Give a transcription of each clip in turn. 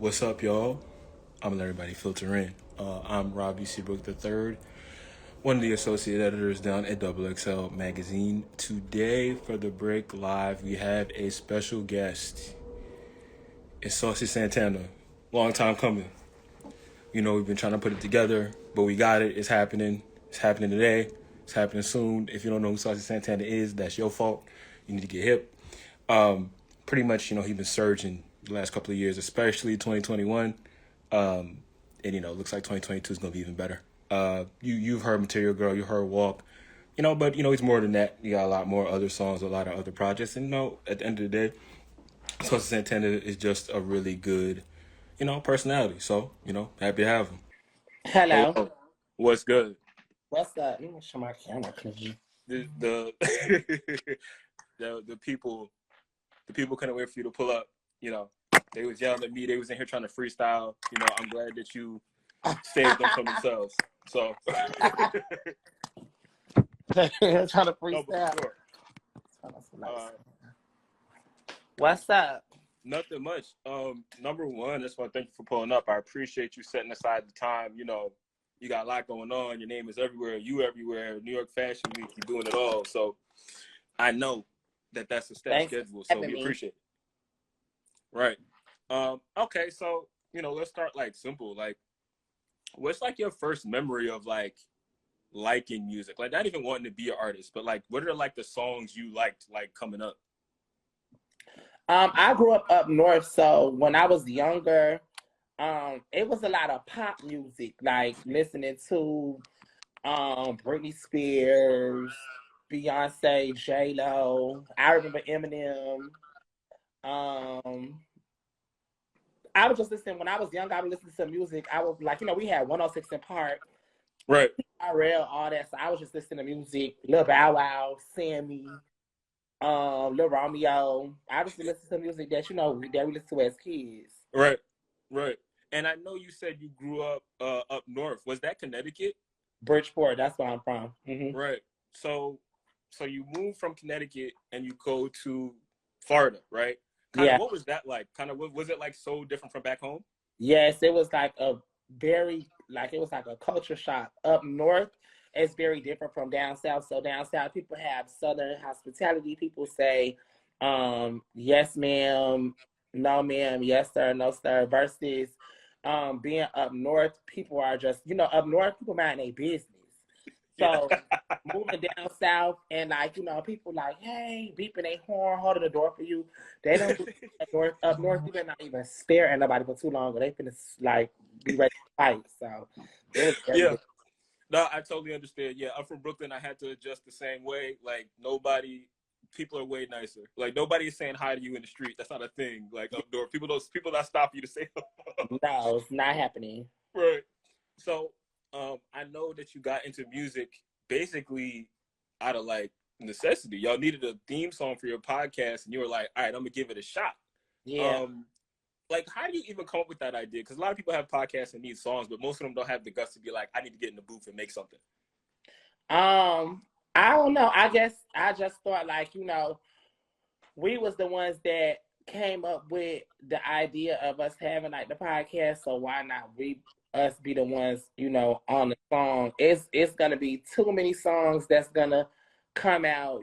What's up, y'all? I'm gonna let everybody filter in. I'm Robbie Seabrook III, one of the associate editors down at XXL Magazine. Today, for the Break Live, we have a special guest. It's Saucy Santana. Long time coming. You know, we've been trying to put it together, but we got it. It's happening. It's happening today. It's happening soon. If you don't know who Saucy Santana is, that's your fault. You need to get hip. Pretty much, he's been surging the last couple of years, especially 2021. And, it looks like 2022 is going to be even better. You've heard Material Girl, you heard Walk, but, he's more than that. You got a lot more other songs, a lot of other projects. And, at the end of the day, Saucy Santana is just a really good, personality. So, happy to have him. Hello. Hello. What's good? What's up? Let me show my camera, please. The the people couldn't wait for you to pull up. They was yelling at me. They was in here trying to freestyle. I'm glad that you saved them from themselves. So trying to no, but freestyle. sure. What's up? Nothing much. Number one, that's why thank you for pulling up. I appreciate you setting aside the time. You got a lot going on. Your name is everywhere. You everywhere. New York Fashion Week. You're doing it all. So I know that's a step schedule. So we appreciate it. Right. Okay. So, let's start like simple. Like, what's like your first memory of like liking music? Like, not even wanting to be an artist, but like, what are like the songs you liked like coming up? I grew up north, so when I was younger, it was a lot of pop music, like listening to Britney Spears, Beyonce, J-Lo. I remember Eminem. I was just listening when I was young. I would listen to music. I was like, we had 106 in Park, right? RL, all that. So I was just listening to music. Lil Bow Wow, Sammy, Lil Romeo. I just listen to music that that we listen to as kids. Right. And I know you said you grew up up north. Was that Connecticut? Bridgeport. That's where I'm from. Mm-hmm. Right. So you moved from Connecticut and you go to Florida, right? What was that like? Was it like so different from back home? Yes, it was like it was like a culture shock. Up north, it's very different from down south. So down south, people have Southern hospitality. People say, yes, ma'am, no, ma'am, yes, sir, no, sir, versus being up north, people are just, up north, people mind their business. So moving down south and people like, hey, beeping their horn, holding the door for you. They don't up north, you better not even stare at nobody for too long or they finna like be ready to fight. So it was very different. No, I totally understand. Yeah, I'm from Brooklyn. I had to adjust the same way. Like people are way nicer. Like nobody is saying hi to you in the street. That's not a thing. Like up north, people not stop you to say hello. No, it's not happening. Right. So I know that you got into music basically out of like necessity. Y'all needed a theme song for your podcast, and you were like, "All right, I'm gonna give it a shot." Yeah. Like, how do you even come up with that idea? Because a lot of people have podcasts and need songs, but most of them don't have the guts to be like, "I need to get in the booth and make something." I don't know. I guess I just thought like we was the ones that came up with the idea of us having like the podcast, so why not us be the ones, on the song. It's gonna be too many songs that's gonna come out.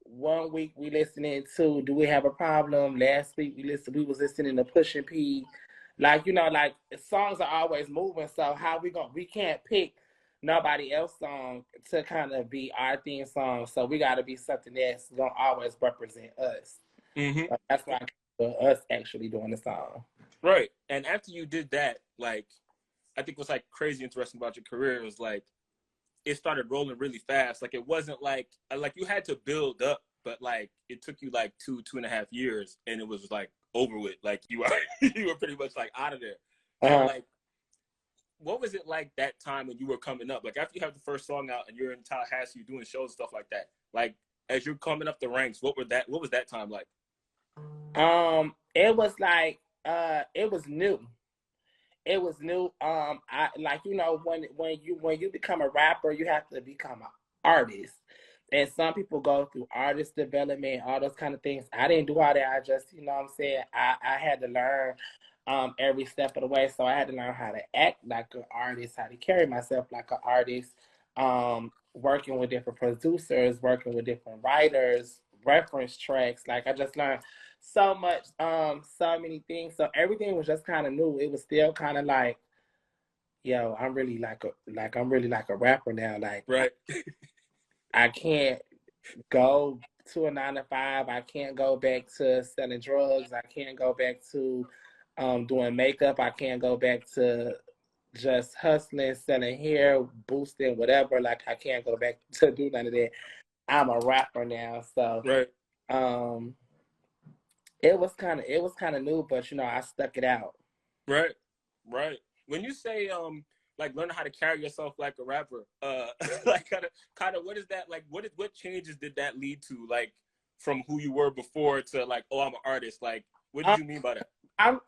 1 week we listening to Do We Have a Problem? Last week we was listening to Push P. Like, like songs are always moving. So how we can't pick nobody else's song to kind of be our theme song. So we gotta be something that's gonna always represent us. Mm-hmm. That's why us actually doing the song. Right. And after you did that, like, I think what's like crazy interesting about your career was like it started rolling really fast. Like it wasn't like you had to build up, but like it took you like 2.5 years, and it was like over with. Like you were pretty much like out of there. And like, what was it like that time when you were coming up? Like after you have the first song out and you're in Tallahassee, you're doing shows and stuff like that. Like as you're coming up the ranks, what was that time like? It was like it was new. It was new. I like when you become a rapper, you have to become an artist. And some people go through artist development, all those kind of things. I didn't do all that. I just, I had to learn every step of the way. So I had to learn how to act like an artist, how to carry myself like an artist, working with different producers, working with different writers, reference tracks. Like I just learned so much, so many things. So everything was just kind of new. It was still kind of like, yo, I'm really like a rapper now. Like Right. I can't go to a 9 to 5. I can't go back to selling drugs. I can't go back to doing makeup. I can't go back to just hustling, selling hair, boosting, whatever. Like I can't go back to do none of that. I'm a rapper now, so Right. um, it was kind of new, but I stuck it out. Right. Right. When you say like learning how to carry yourself like a rapper, like kind of what is that like what changes did that lead to, like from who you were before to like, oh, I'm an artist? Like what did Um, you mean by that? I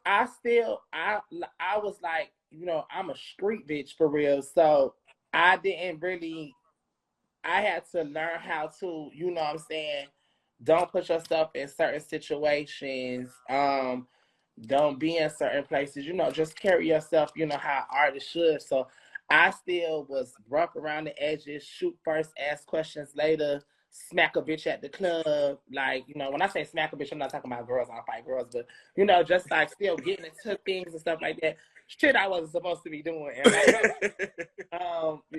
was like, I'm a street bitch for real. So I didn't really I had to learn how to, what I'm saying, don't put yourself in certain situations. Don't be in certain places. Just carry yourself, how artists should. So I still was rough around the edges, shoot first, ask questions later, smack a bitch at the club. Like, when I say smack a bitch, I'm not talking about girls, I don't fight girls, but just like still getting into things and stuff like that. Shit I wasn't supposed to be doing. And my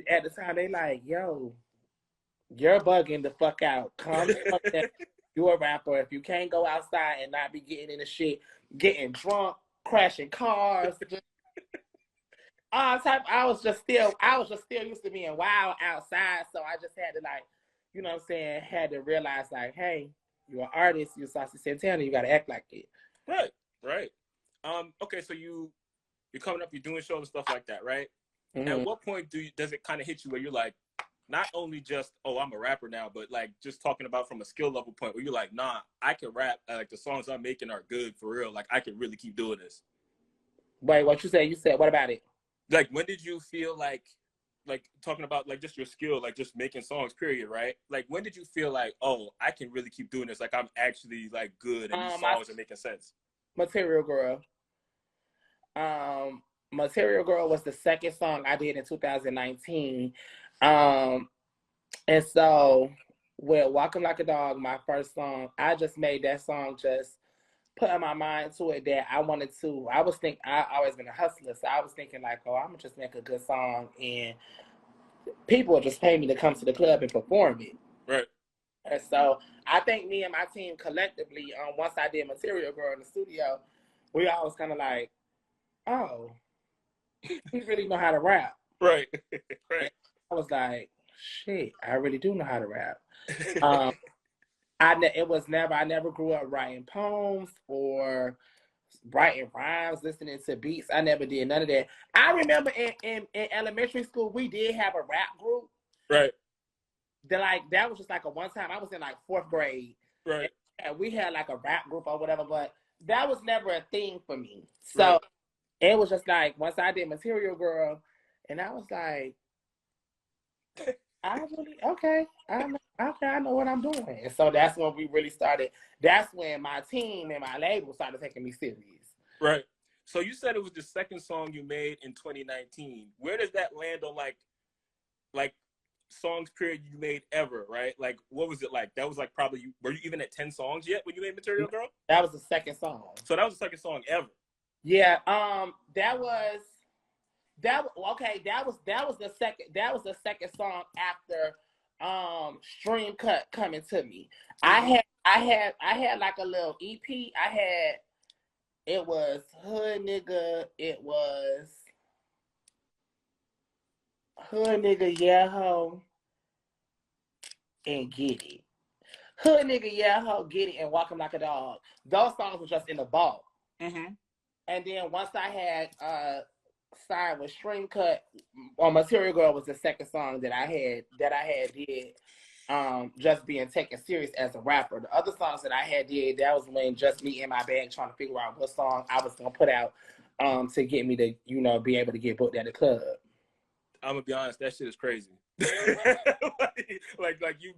at the time they like, yo, you're bugging the fuck out. Calm the fuck down. You're a rapper. If you can't go outside and not be getting into shit, getting drunk, crashing cars, just all type. I was just still used to being wild outside. So I just had to like, what I'm saying, had to realize like, hey, you're an artist, you're Saucy Santana, you gotta act like it. Right. Right. Okay, so you're coming up, you're doing shows and stuff like that, right? Mm-hmm. At what point does it kind of hit you where you're like, not only just, oh, I'm a rapper now, but like just talking about from a skill level point where you're like, nah, I can rap. Like the songs I'm making are good for real. Like I can really keep doing this. Wait, what you said? You said what about it? Like when did you feel like talking about like just your skill, like just making songs, period, right? Like when did you feel like, oh, I can really keep doing this? Like I'm actually like good and these songs are making sense. Material Girl. Material Girl was the second song I did in 2019. And so with Walking Like a Dog, my first song, I just made that song just putting my mind to it that I always been a hustler. So I was thinking like, oh, I'm gonna just make a good song and people will just pay me to come to the club and perform it. Right. And so I think me and my team collectively, once I did Material Girl in the studio, we all was kind of like, oh, he really know how to rap. Right. Right. And I was like, shit, I really do know how to rap. I never grew up writing poems or writing rhymes, listening to beats. I never did none of that. I remember in elementary school, we did have a rap group. Right. That was just like a one time. I was in like fourth grade. Right. And we had like a rap group or whatever, but that was never a thing for me. So right. It was just like once I did Material Girl, and I was like, I know what I'm doing. And so that's when we really started. That's when my team and my label started taking me serious. Right. So you said it was the second song you made in 2019. Where does that land on like songs period you made ever, right? Like what was it like? That was like probably were you even at 10 songs yet when you made Material Girl? That was the second song. So that was the second song ever. Yeah, that was the second song after Stream Cut Coming to Me. I had like a little EP. It was Hood Nigga, Yeah Ho, and Get It. Hood Nigga, Yeah Ho, Get It, and Walking Like a Dog. Those songs were just in the vault. Mm-hmm. And then once I had signed with Stream Cut, Material Girl was the second song that I had did, just being taken serious as a rapper. The other songs that I had did, that was when just me in my bag trying to figure out what song I was gonna put out to get me to be able to get booked at the club. I'm gonna be honest, that shit is crazy. like you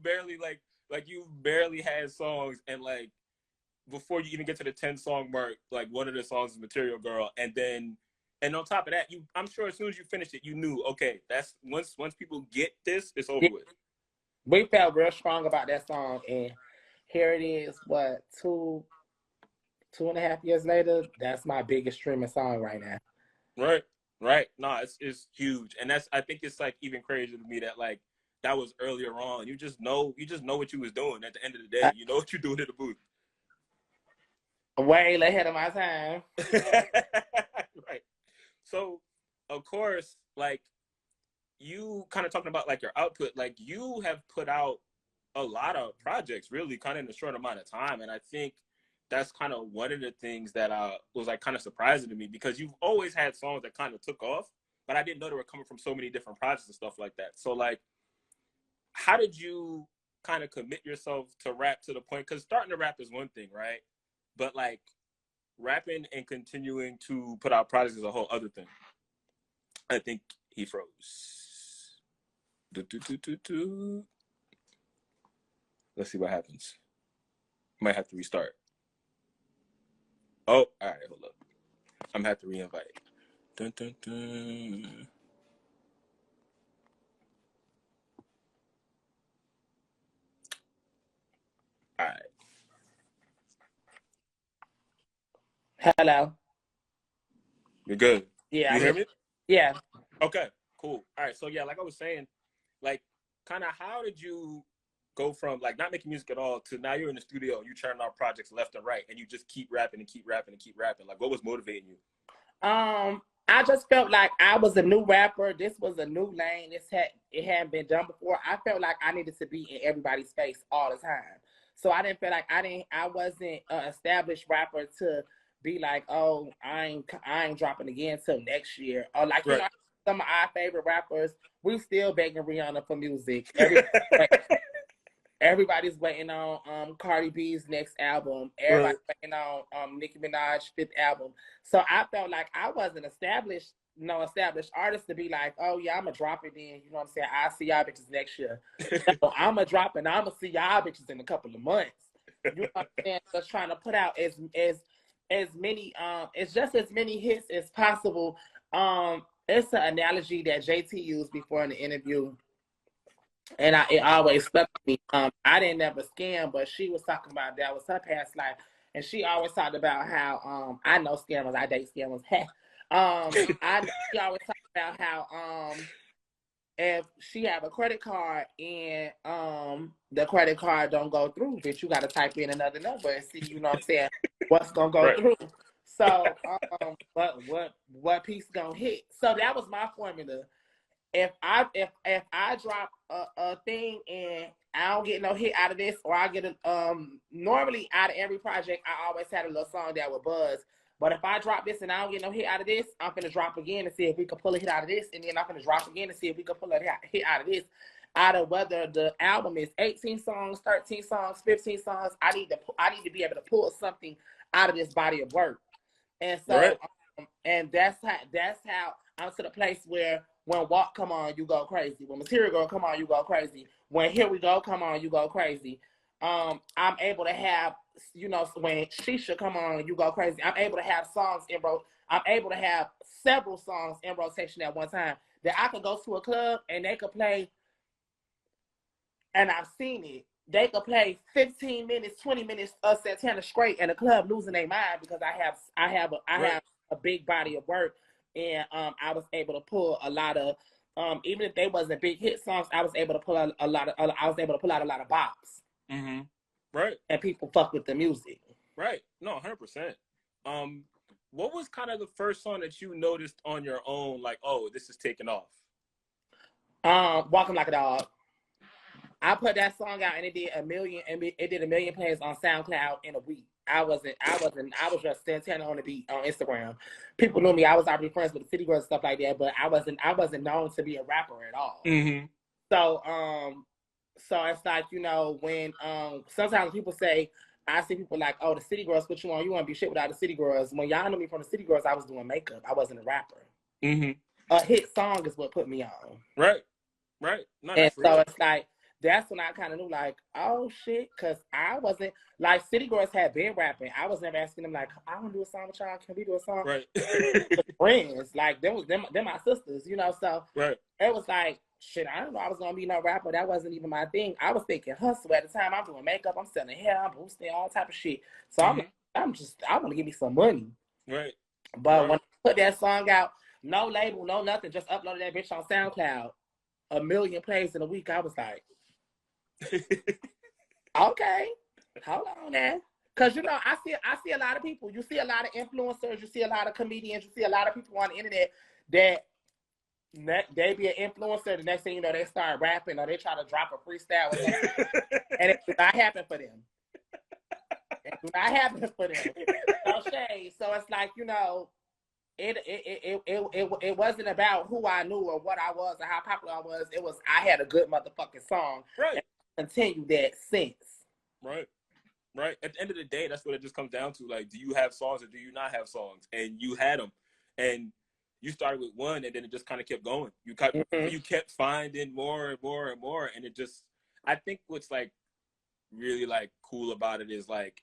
barely had songs and like before you even get to the 10-song mark, like one of the songs is Material Girl, and on top of that, I'm sure as soon as you finished it, you knew, okay, that's once people get this, it's over with. We felt real strong about that song, and here it is. What, 2.5 years later? That's my biggest streaming song right now. Right. No, it's huge, and I think it's like even crazier to me that like that was earlier on. You just know what you was doing at the end of the day. You know what you're doing in the booth. Way ahead of my time. Right. So, of course, like you kind of talking about like your output, like you have put out a lot of projects really kind of in a short amount of time, and I think that's kind of one of the things that was like kind of surprising to me, because you've always had songs that kind of took off, but I didn't know they were coming from so many different projects and stuff like that. So like, how did you kind of commit yourself to rap to the point? Because starting to rap is one thing, right? But like rapping and continuing to put out projects is a whole other thing. I think he froze. Let's see what happens. Might have to restart. Oh, all right, hold up. I'm gonna have to re-invite. Dun, dun, dun. All right. Hello. You're good. Yeah. You hear me? Yeah. Okay, cool. All right, so yeah, like I was saying, like kind of how did you go from like not making music at all to now you're in the studio and you churning out projects left and right and you just keep rapping and keep rapping and keep rapping? Like what was motivating you? I just felt like I was a new rapper. This was a new lane. It hadn't been done before. I felt like I needed to be in everybody's face all the time. So I didn't feel like I wasn't an established rapper to be like, oh, I ain't dropping again until next year. Or like, right. Some of our favorite rappers, we still begging Rihanna for music. Everybody's waiting on Cardi B's next album. Everybody's waiting on Nicki Minaj's 5th album. So I felt like I wasn't established artist to be like, oh yeah, I'm gonna drop it in. You know what I'm saying? I'll see y'all bitches next year. So I'm gonna drop it and I'm gonna see y'all bitches in a couple of months. You know what I'm saying? Just trying to put out as many it's just as many hits as possible. It's an analogy that JT used before in the interview, and it always stuck with me. I didn't ever scam, but she was talking about that was her past life, and she always talked about how I know scammers, I date scammers. She always talked about how if she have a credit card and the credit card don't go through, bitch, you got to type in another number and see, you know what I'm saying, what's gonna go through. So what piece gonna hit? So that was my formula. If I drop a thing and I don't get no hit out of this, or I get normally out of every project I always had a little song that would buzz. But if I drop this and I don't get no hit out of this, I'm finna drop again and see if we can pull a hit out of this, and then I'm finna drop again and see if we can pull a hit out of this. Out of whether the album is 18 songs, 13 songs, 15 songs, I need to be able to pull something out of this body of work. And so and that's how I'm to the place where when Walk come on, you go crazy. When Material Girl come on, you go crazy. When Here We Go come on, you go crazy. I'm able to have, when Shisha come on, you go crazy. I'm able to have I'm able to have several songs in rotation at one time that I could go to a club and they could play, and I've seen it. They could play 15 minutes, 20 minutes of Santana straight, and the club losing their mind because I have a big body of work. And I was able to pull a lot of, even if they wasn't big hit songs, I was able to pull out a lot of bops. Mm-hmm. Right. And people fuck with the music. Right. No, 100%. What was kind of the first song that you noticed on your own, like, oh, this is taking off? Walking Like a Dog. I put that song out and it did a million plays on SoundCloud in a week. I was just Santana on the beat on Instagram. People knew me. I was already friends with the City Girls and stuff like that, but I wasn't known to be a rapper at all. Mm-hmm. So it's like, when sometimes people say, I see people like, oh, the City Girls put you on, you want to be shit without the City Girls. When y'all knew me from the City Girls, I was doing makeup. I wasn't a rapper. Mm-hmm. A hit song is what put me on. Right. No, and so it's like, that's when I kind of knew, like, oh shit, because I wasn't like City Girls had been rapping. I was never asking them like, I want to do a song with y'all. Can we do a song? Right. Friends, like them my sisters, you know. So right. It was like, shit, I didn't know I was gonna be no rapper. That wasn't even my thing. I was thinking hustle at the time. I'm doing makeup, I'm selling hair, I'm boosting all type of shit. So I want to give me some money. Right. But when I put that song out, no label, no nothing, just uploaded that bitch on SoundCloud, 1 million plays in a week. I was like, okay, hold on now. Cause you know, I see a lot of people. You see a lot of influencers, you see a lot of comedians, you see a lot of people on the internet that they be an influencer. The next thing you know, they start rapping or they try to drop a freestyle or something. And it do not happen for them. It do not happen for them. No shade. So it's like, you know, it wasn't about who I knew or what I was or how popular I was. It was I had a good motherfucking song. Right. And continue that since. Right. Right. At the end of the day, that's what it just comes down to. Like, do you have songs or do you not have songs? And you had them. And you started with one, and then it just kind of kept going. You kept finding more and more and more. And it just, I think what's like really like cool about it is like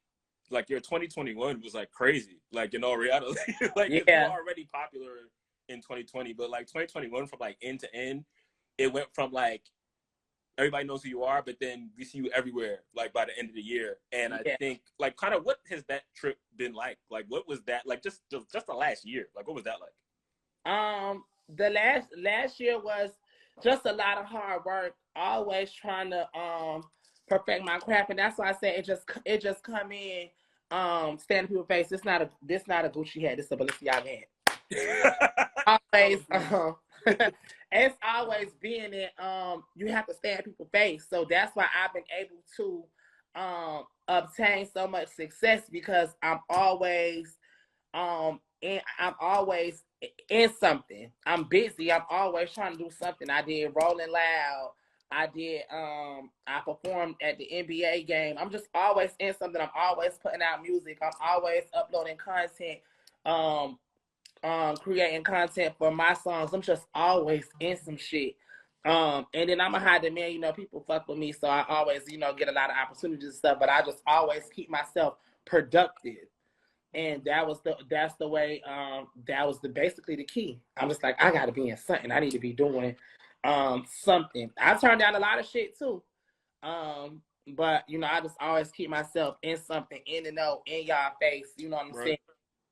your 2021 was like crazy. Like, in all reality, like you were already popular in 2020, but like 2021 from like end to end, it went from like, everybody knows who you are, but then we see you everywhere, like by the end of the year. And I think, like, kind of what has that trip been like? Like, what was that like? Just the last year, like, what was that like? The last year was just a lot of hard work. Always trying to perfect my craft, and that's why I say it just come in stand in people's face. This not a Gucci hat. This is a Balenciaga hat. Always it's always being in you have to stay in people's face. So that's why I've been able to obtain so much success, because I'm always and I'm always in something. I'm busy. I'm always trying to do something. I did Rolling Loud. I did I performed at the NBA game. I'm just always in something. I'm always putting out music. I'm always uploading content. Creating content for my songs. I'm just always in some shit. And then I'm a high demand, you know, people fuck with me, so I always, you know, get a lot of opportunities and stuff, but I just always keep myself productive. And that's the way, that was basically the key. I'm just like, I gotta be in something. I need to be doing something. I turned down a lot of shit too. But you know, I just always keep myself in something, in the know, in y'all face, you know what I'm saying,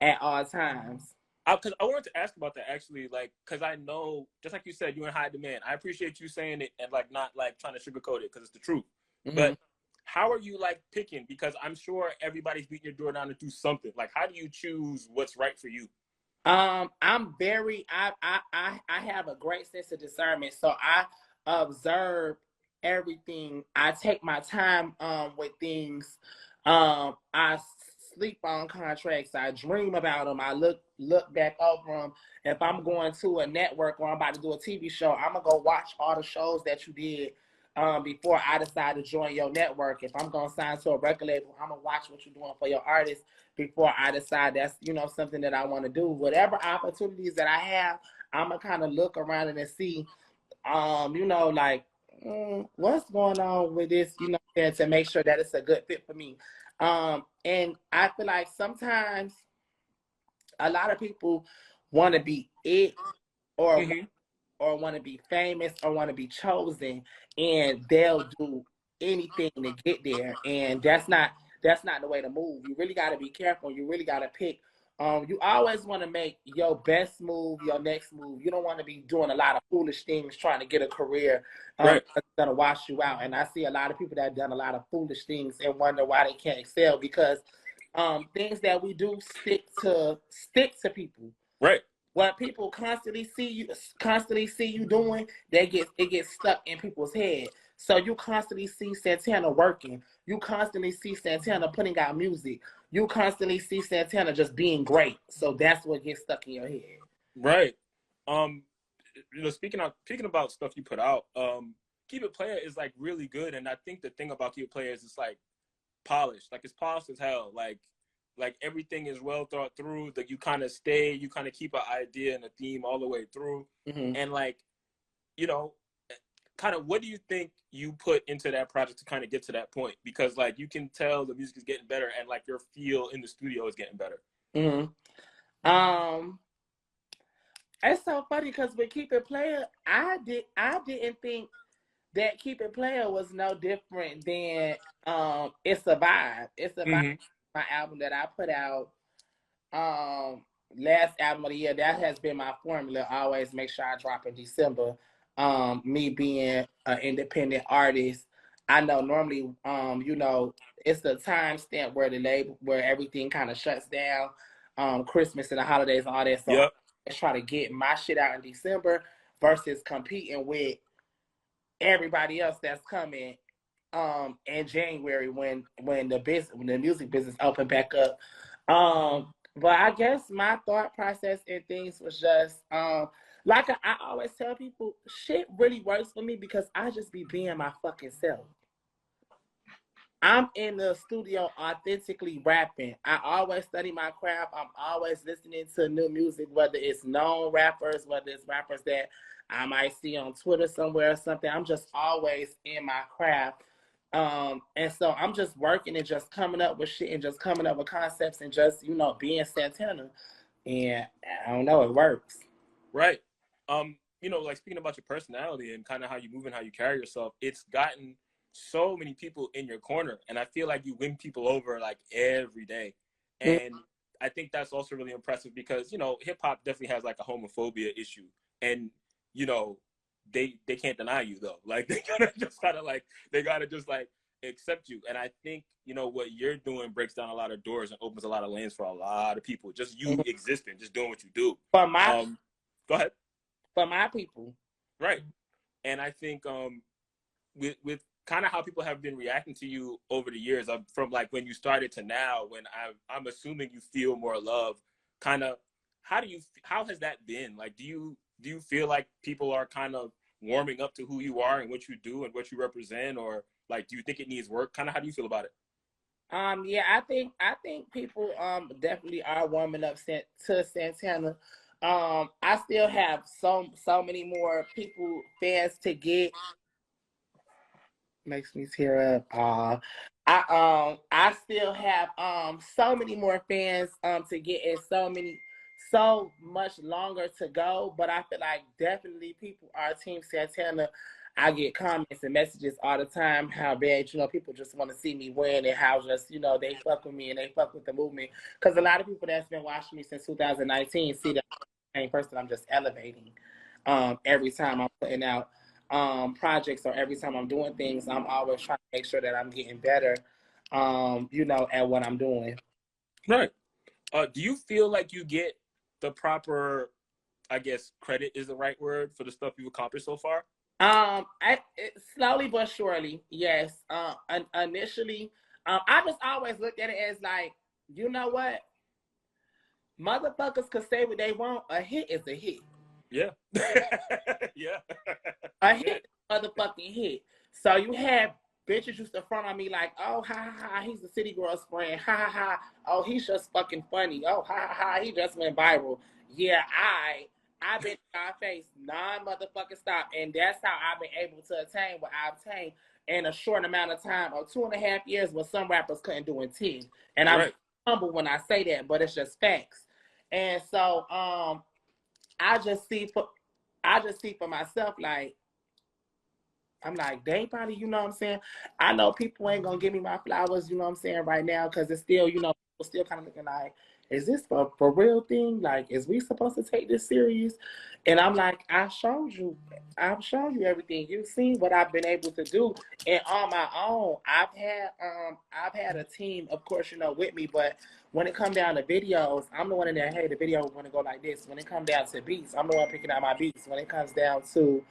at all times. Because I wanted to ask about that actually, like, because I know, just like you said, you're in high demand. I appreciate you saying it and like not like trying to sugarcoat it, because it's the truth. Mm-hmm. But how are you like picking? Because I'm sure everybody's beating your door down to do something. Like, how do you choose what's right for you? I'm very I have a great sense of discernment, so I observe everything. I take my time with things. I sleep on contracts. I dream about them. I look back over them. If I'm going to a network or I'm about to do a TV show, I'm gonna go watch all the shows that you did before I decide to join your network. If I'm gonna sign to a record label, I'm gonna watch what you're doing for your artist before I decide that's, you know, something that I want to do. Whatever opportunities that I have, I'm gonna kind of look around and see, you know, like what's going on with this, you know, to make sure that it's a good fit for me. And I feel like sometimes a lot of people want to be it or want to be famous or want to be chosen, and they'll do anything to get there. And that's not the way to move. You really got to be careful. You really got to pick. You always want to make your best move, your next move. You don't want to be doing a lot of foolish things trying to get a career that's going to wash you out. And I see a lot of people that have done a lot of foolish things and wonder why they can't excel, because things that we do stick to people. Right. What people constantly see you doing, it gets stuck in people's head. So you constantly see Santana working. You constantly see Santana putting out music. You constantly see Santana just being great. So that's what gets stuck in your head. Right. You know, speaking about stuff you put out, Keep It Player is like really good, and I think the thing about Keep It Player is it's like polished. Like, it's polished as hell. Like everything is well thought through. That you kind of keep an idea and a theme all the way through. Mm-hmm. And like, you know, kind of what do you think you put into that project to kind of get to that point? Because like you can tell the music is getting better and like your feel in the studio is getting better. Mm-hmm. It's so funny because with Keep It Player, I didn't think that Keep It Player was no different than It's a Vibe. It's a Vibe, Mm-hmm. my album that I put out last album of the year. That has been my formula. I always make sure I drop in December. Me being an independent artist, I know normally it's the time stamp where the label where everything kind of shuts down, Christmas and the holidays and all that. So I Yep. try to get my shit out in December versus competing with everybody else that's coming in January when the music business opened back up. But I guess my thought process and things was just like I always tell people, shit really works for me because I just be being my fucking self. I'm in the studio authentically rapping. I always study my craft. I'm always listening to new music, whether it's known rappers, whether it's rappers that I might see on Twitter somewhere or something. I'm just always in my craft. And so I'm just working and just coming up with shit and just coming up with concepts and just, being Santana. And I don't know, it works. Right. Like speaking about your personality and kind of how you move and how you carry yourself, it's gotten so many people in your corner, and I feel like you win people over like every day. And I think that's also really impressive because hip hop definitely has like a homophobia issue, and they can't deny you though. Like they gotta just like accept you. And I think what you're doing breaks down a lot of doors and opens a lot of lanes for a lot of people. Just you existing, just doing what you do. For my Go ahead. for my people. Right. And I think with kind of how people have been reacting to you over the years, from like when you started to now, when I'm assuming you feel more love, kind of how has that been? Like, do you feel like people are kind of warming up to who you are and what you do and what you represent, or like do you think it needs work? Kind of how do you feel about it? Yeah, I think people definitely are warming up to Santana. I still have so many more fans to get. Makes me tear up. I still have so many more fans to get and so much longer to go. But I feel like definitely people are Team Santana. I get comments and messages all the time how bad people just want to see me win and how just they fuck with me and they fuck with the movement, because a lot of people that's been watching me since 2019 see that I'm the same person. I'm just elevating every time I'm putting out projects, or every time I'm doing things. I'm always trying to make sure that I'm getting better at what I'm doing. Right. Do you feel like you get the proper, I guess, credit is the right word for the stuff you've accomplished so far? Slowly but surely, yes. Initially, I just always looked at it as like, you know what? Motherfuckers could say what they want. A hit is a hit. Yeah. Yeah. A Yeah. hit, motherfucking hit. So you have bitches used to front on me like, oh, ha ha ha, he's the city girl's friend. Ha ha ha. Oh, he's just fucking funny. Oh, ha ha ha, he just went viral. Yeah, I've been in my face non-motherfucking stop. And that's how I've been able to attain what I've attained in a short amount of time, or 2.5 years, what some rappers couldn't do in 10. And I'm Right. humble when I say that, but it's just facts. And so I just see for myself, like, I'm like, they probably, what I'm saying? I know people ain't gonna give me my flowers, what I'm saying, right now, because it's still, people still kind of looking like, is this for real thing? Like, is we supposed to take this serious? And I'm like, I've shown you everything. You've seen what I've been able to do. And on my own, I've had a team, of course, with me, but when it comes down to videos, I'm the one in there, hey, the video is gonna go like this. When it comes down to beats, I'm the one picking out my beats. When it comes down to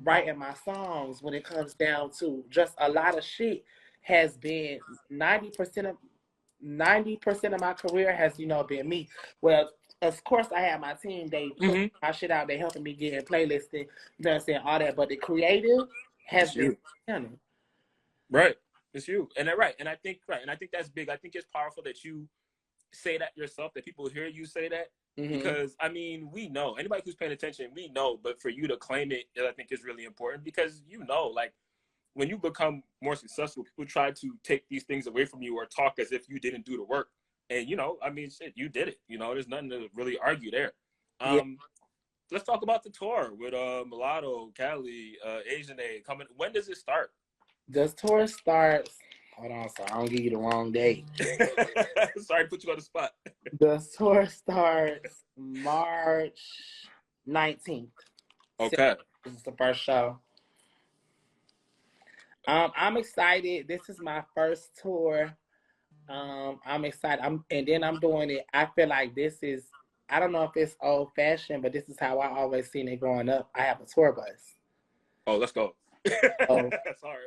writing my songs, when it comes down to just a lot of shit, has been 90% of 90% of my career has been me. Well, of course I have my team, they put my shit out, they helping me get in playlisting, what I'm saying, all that, but the creative has It's been you. Right. It's you. And right. And I think that's big. I think it's powerful that you say that yourself, that people hear you say that. Mm-hmm. Because I mean, we know, anybody who's paying attention, we know. But for you to claim it, I think is really important, because like when you become more successful, people try to take these things away from you or talk as if you didn't do the work. And I mean, shit, you did it. There's nothing to really argue there. Yeah. Let's talk about the tour with Latto, Cali, Asian A coming. When does it start? The tour starts. Hold on, so I don't give you the wrong date. Sorry to put you on the spot. The tour starts March 19th. Okay. This is the first show. I'm excited. This is my first tour. I'm excited. I'm doing it. I feel like this is, I don't know if it's old fashioned, but this is how I always seen it growing up. I have a tour bus. Oh, let's go. So Sorry.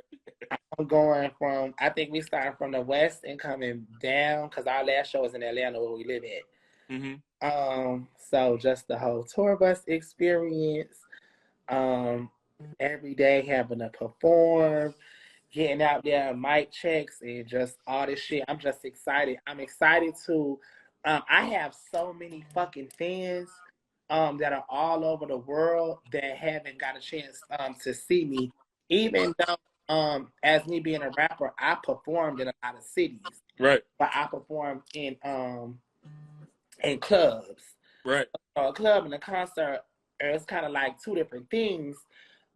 I'm going from, I think we starting from the west and coming down, because our last show is in Atlanta where we live at. Mm-hmm. So just the whole tour bus experience. Every day having to perform, getting out there, mic checks, and just all this shit. I'm just excited. I'm excited to. I have so many fucking fans that are all over the world that haven't got a chance to see me. Even though as me being a rapper, I performed in a lot of cities. Right. But I performed in clubs. Right. A club and a concert, it's kind of like two different things.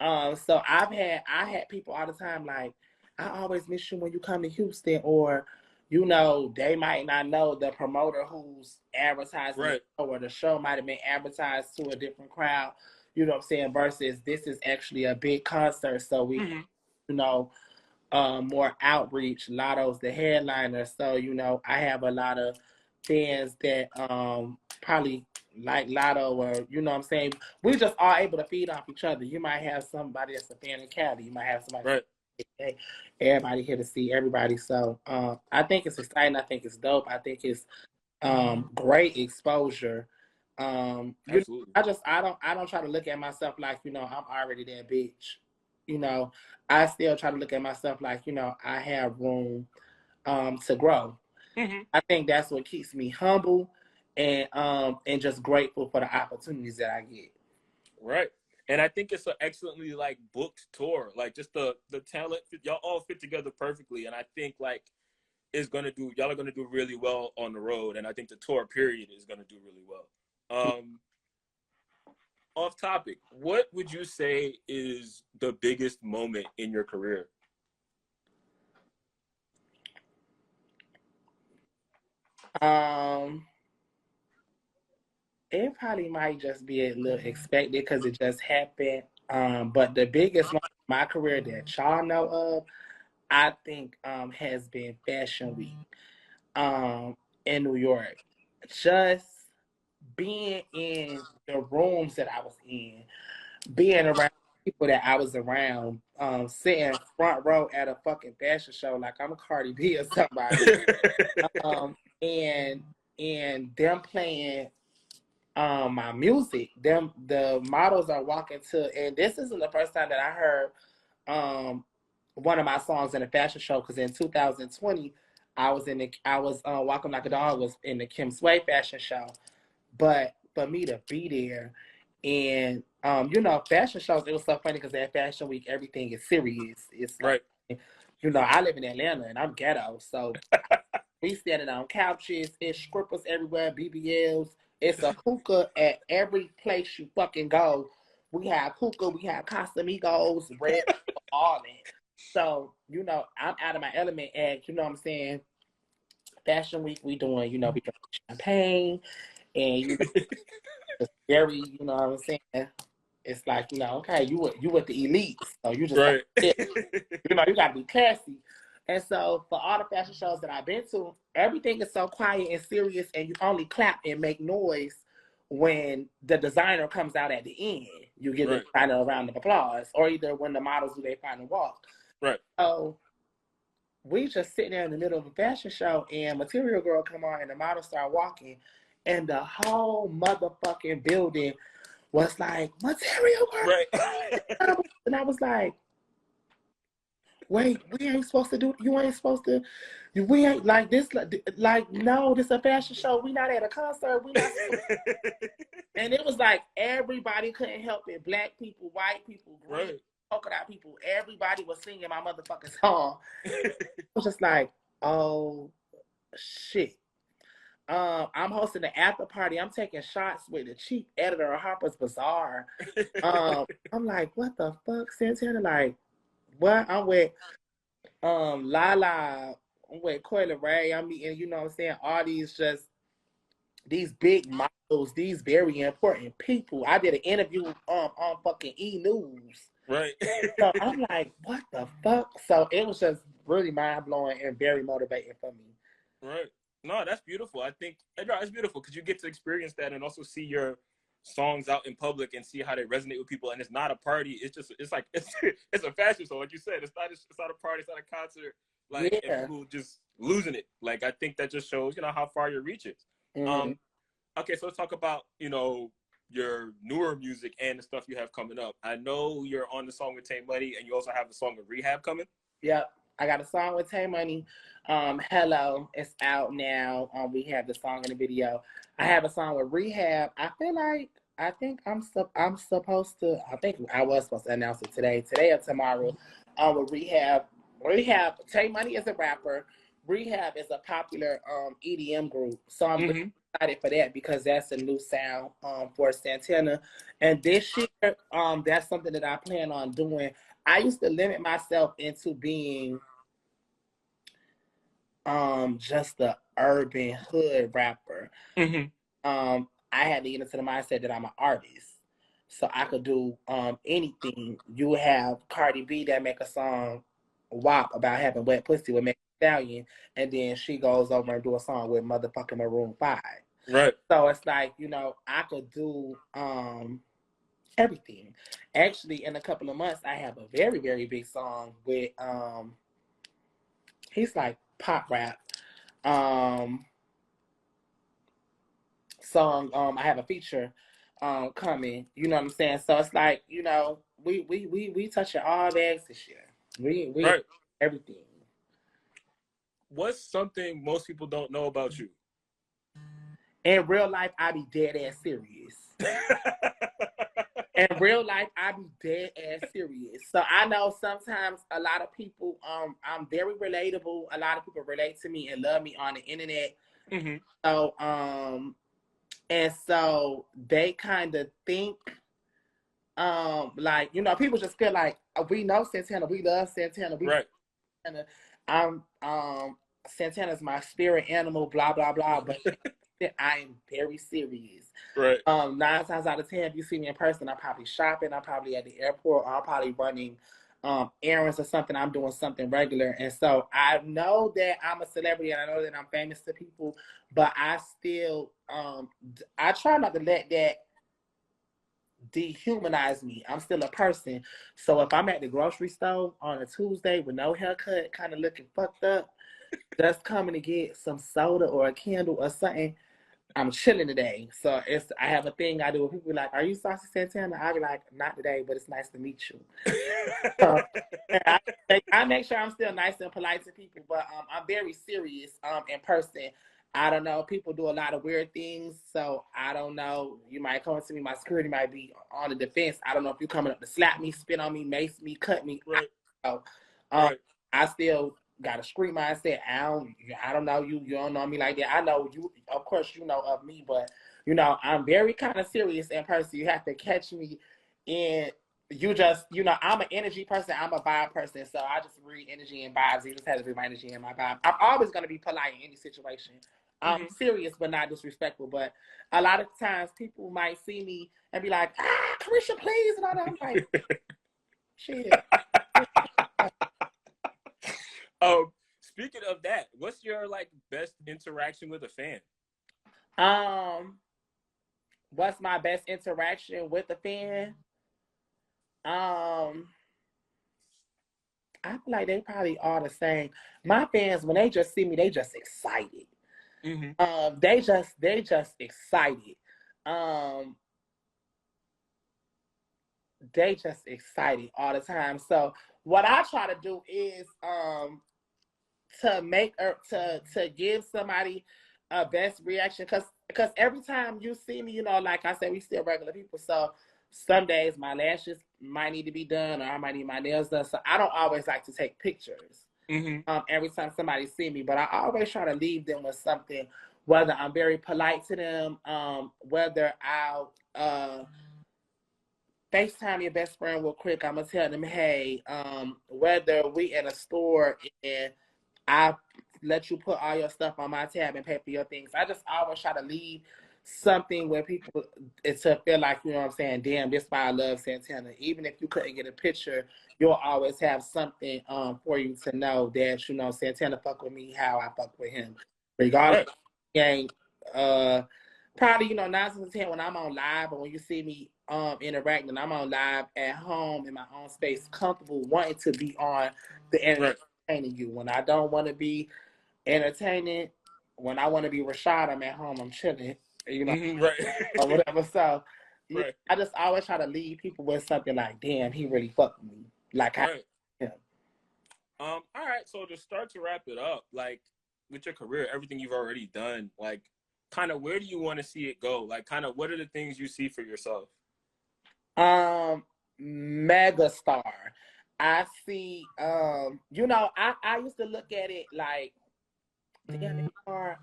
So I had people all the time like, I always miss you when you come to Houston, or they might not know the promoter who's advertising Right. the show, or the show might have been advertised to a different crowd. You know what I'm saying? Versus this is actually a big concert, so we, more outreach. Latto's the headliner, so I have a lot of fans that probably like Latto, or what I'm saying. We just are able to feed off each other. You might have somebody that's a fan of Cali. You might have somebody. Right. Hey, everybody here to see everybody. So I think it's exciting. I think it's dope. I think it's great exposure. Absolutely. I don't try to look at myself like I'm already that bitch. I still try to look at myself like I have room to grow. Mm-hmm. I think that's what keeps me humble and just grateful for the opportunities that I get. Right. And I think it's an excellently booked tour. Like just the talent, y'all all fit together perfectly. And I think y'all are gonna do really well on the road. And I think the tour period is gonna do really well. Off topic, what would you say is the biggest moment in your career? It probably might just be a little expected because it just happened. But the biggest moment in my career that y'all know of, I think, has been Fashion Week in New York. Just being in the rooms that I was in, being around people that I was around, sitting front row at a fucking fashion show like I'm Cardi B or somebody, and them playing my music. The models are walking to, and this isn't the first time that I heard one of my songs in a fashion show, because in 2020 I was Walking Like a Dog was in the Kim Sway fashion show. But for me to be there, and fashion shows, it was so funny because at Fashion Week everything is serious. It's like, Right. I live in Atlanta and I'm ghetto, so we standing on couches, it's strippers everywhere, BBLs. It's a hookah at every place you fucking go. We have hookah, we have Casamigos, red, all that. So, I'm out of my element, and what I'm saying, Fashion Week, we doing, we drinking champagne, and it's very, what I'm saying, it's like, okay, you with the elites, so you just got, Right. you got to be classy. And so for all the fashion shows that I've been to, everything is so quiet and serious, and you only clap and make noise when the designer comes out at the end. You get the designer a round of applause, or either when the models do their final walk. Right. So we just sitting there in the middle of a fashion show, and Material Girl come on, and the models start walking, and the whole motherfucking building was like, Material Girl. Right. And I was like, wait, we ain't supposed to do. You ain't supposed to. We ain't like this. Like no, this a fashion show. We not at a concert. We not. And it was like everybody couldn't help it. Black people, white people, green, Right. polka dot people. Everybody was singing my motherfucking song. It was just like, oh shit. I'm hosting the after party. I'm taking shots with the chief editor of Harper's Bazaar. I'm like, what the fuck, Santana? Like, what? I'm with Lala. I'm with Coyle Ray. I'm meeting, you know what I'm saying, all these big models, these very important people. I did an interview on fucking E News. Right. So I'm like, what the fuck? So it was just really mind blowing and very motivating for me. Right. No, that's beautiful. I think it's beautiful because you get to experience that and also see your songs out in public and see how they resonate with people. And it's not a party. It's a fashion show, like you said. It's not a party. It's not a concert. Like and people just losing it. Like I think that just shows how far your reach is. Mm-hmm. Okay, so let's talk about your newer music and the stuff you have coming up. I know you're on the song with Tay Money, and you also have the song with Rehab coming. Yep. I got a song with Tay Money. Hello, it's out now. We have the song in the video. I have a song with Rehab. I was supposed to announce it today or tomorrow. With Rehab. Tay Money is a rapper. Rehab is a popular EDM group. So I'm really excited for that because that's a new sound for Santana. And this year, that's something that I plan on doing. I used to limit myself into being just the urban hood rapper. I had to get into the mindset that I'm an artist. So I could do anything. You have Cardi B that make a song WAP about having wet pussy with Megan Thee Stallion, and then she goes over and do a song with motherfucking Maroon 5. Right. So it's like, I could do everything. Actually, in a couple of months, I have a very, very big song with he's like pop rap. Song. I have a feature coming. You know what I'm saying? So it's like, we touching all bags this year. We right. Everything. What's something most people don't know about you? In real life, I be dead ass serious. In real life, I be dead ass serious. So I know sometimes a lot of people, I'm very relatable. A lot of people relate to me and love me on the internet. So, and so they kind of think, like, people just feel like we know Santana, we love Santana, right. Santana's my spirit animal, blah blah blah. But I am very serious. Right. 9 times out of 10, if you see me in person, I'm probably shopping, I'm probably at the airport, or I'm probably running errands or something. I'm doing something regular. And so I know that I'm a celebrity and I know that I'm famous to people, but I still I try not to let that dehumanize me. I'm still a person. So if I'm at the grocery store on a Tuesday with no haircut, kind of looking fucked up, just coming to get some soda or a candle or something, I'm chilling today. So I have a thing I do with people like, are you Saucy Santana? I be like, not today, but it's nice to meet you. I make sure I'm still nice and polite to people, but I'm very serious in person. I don't know. People do a lot of weird things, so I don't know. You might come to me. My security might be on the defense. I don't know if you're coming up to slap me, spit on me, mace me, cut me. Right. Right. I still got a street mindset. I don't know you. You don't know me like that. I know you. Of course, you know of me, but I'm very kind of serious in person. You have to catch me in. You just, I'm an energy person. I'm a vibe person. So I just read energy and vibes. You just have to read my energy and my vibe. I'm always going to be polite in any situation. I'm serious, but not disrespectful. But a lot of times people might see me and be like, Carisha, please. And all that. I'm like, shit. Speaking of that, what's your best interaction with a fan? What's my best interaction with a fan? I feel like they probably are the same. My fans, when they just see me, they just excited. They just excited. They just excited all the time. So what I try to do is to make to give somebody a best reaction, because every time you see me, like I said, we still regular people, so some days my lashes might need to be done, or I might need my nails done, so I don't always like to take pictures every time somebody see me, but I always try to leave them with something, whether I'm very polite to them, whether I'll FaceTime your best friend real quick. I'm gonna tell them, hey, whether we in a store and I let you put all your stuff on my tab and pay for your things. I just always try to leave something where people to feel like, you know what I'm saying, damn, this is why I love Santana. Even if you couldn't get a picture, you'll always have something for you to know that, Santana fuck with me how I fuck with him. Regardless, gang, probably, 9 times out of 10 when I'm on live, or when you see me interacting, I'm on live at home in my own space, comfortable, wanting to be on the internet, entertaining you. When I don't want to be entertaining, when I want to be Rashad, I'm at home, I'm chilling, or whatever. So I just always try to leave people with something like, damn, he really fucked with me. Like, all right, so to start to wrap it up, like, with your career, everything you've already done, like, kind of where do you want to see it go? Like, kind of what are the things you see for yourself? Mega star. I see, I used to look at it like, damn, I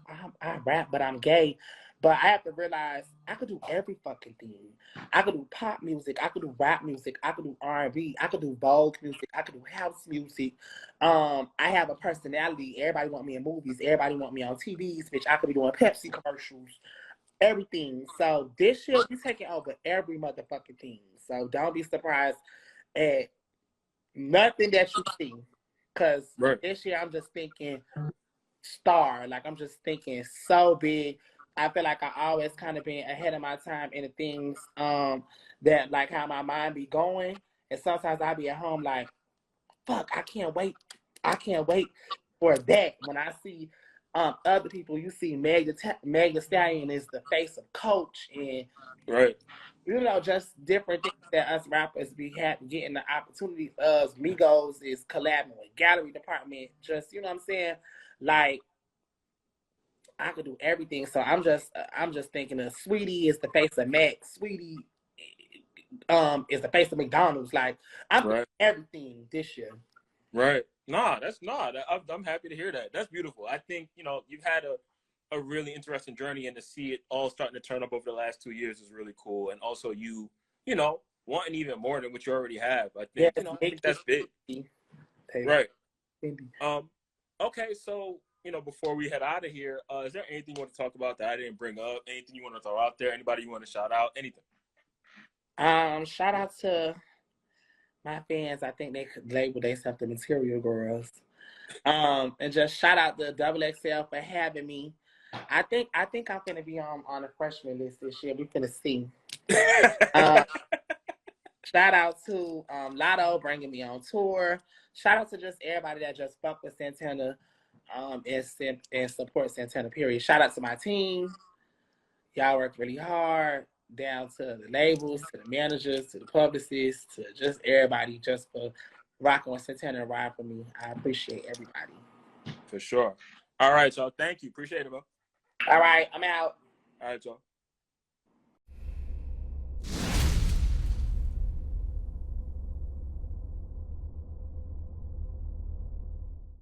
rap, but I'm gay. But I have to realize I could do every fucking thing. I could do pop music. I could do rap music. I could do R&B. I could do Vogue music. I could do house music. I have a personality. Everybody want me in movies. Everybody want me on TVs. Bitch, I could be doing Pepsi commercials. Everything. So this year we taking over every motherfucking thing. So don't be surprised at nothing that you see. Because this year I'm just thinking star. Like, I'm just thinking so big. I feel like I always kind of been ahead of my time in the things that, like, how my mind be going. And sometimes I be at home like, fuck, I can't wait. I can't wait for that. When I see other people, you see Meg Thee Stallion is the face of Coach, and just different things that us rappers be getting the opportunity of. Migos is collabing with Gallery Department. Just, you know what I'm saying? Like, I could do everything. So I'm just thinking of Sweetie is the face of Mac. Sweetie is the face of McDonald's. Like, I'm doing everything this year. Right. I'm happy to hear that. That's beautiful. I think, you've had a really interesting journey, and to see it all starting to turn up over the last 2 years is really cool. And also you wanting even more than what you already have. I think, I think that's big. Right. Okay, so, before we head out of here, is there anything you want to talk about that I didn't bring up? Anything you want to throw out there? Anybody you want to shout out? Anything? Shout out to my fans. I think they could label themselves the Material Girls. And just shout out to Double XL for having me. I think I'm gonna be on a freshman list this year. We finna see. Shout out to Latto bringing me on tour. Shout out to just everybody that just fuck with Santana and support Santana, period. Shout out to my team. Y'all work really hard, down to the labels, to the managers, to the publicists, to just everybody just for rocking with Santana and riding for me. I appreciate everybody. For sure. All right, y'all. Thank you. Appreciate it, bro. All right, I'm out. All right, y'all.